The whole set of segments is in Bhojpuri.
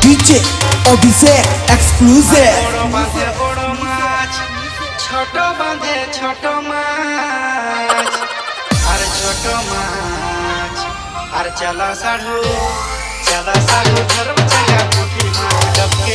DJ Abhishek exclusive বড় মাছ ছোট বাঁধে ছোট মাছ আর ছোট মাছ আর চালা সাড়ু ধরব চালা পুঁটি মাছ ডবকে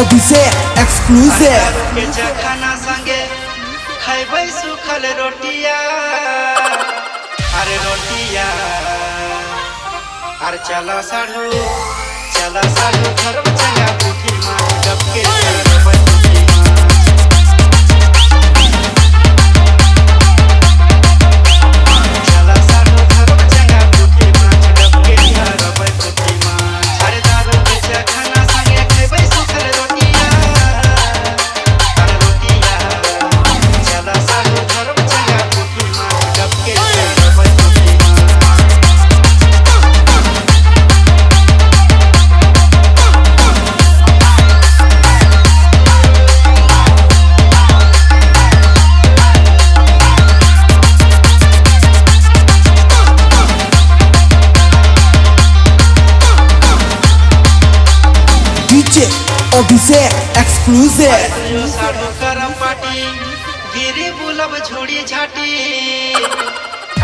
Abhishek exclusive खाना संगे खाइबै सुखल रोटिया अरे रोटिया और चला साढ़ू धरब चला पुठी माछ डबके Abhishek exclusive साधु करम पाटी गिरी बुलब झोड़ी झाटी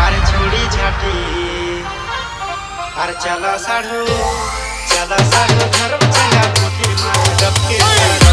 अरे झोड़ी झाटी अरे चला साधु धरब चला पुठी माछ डबके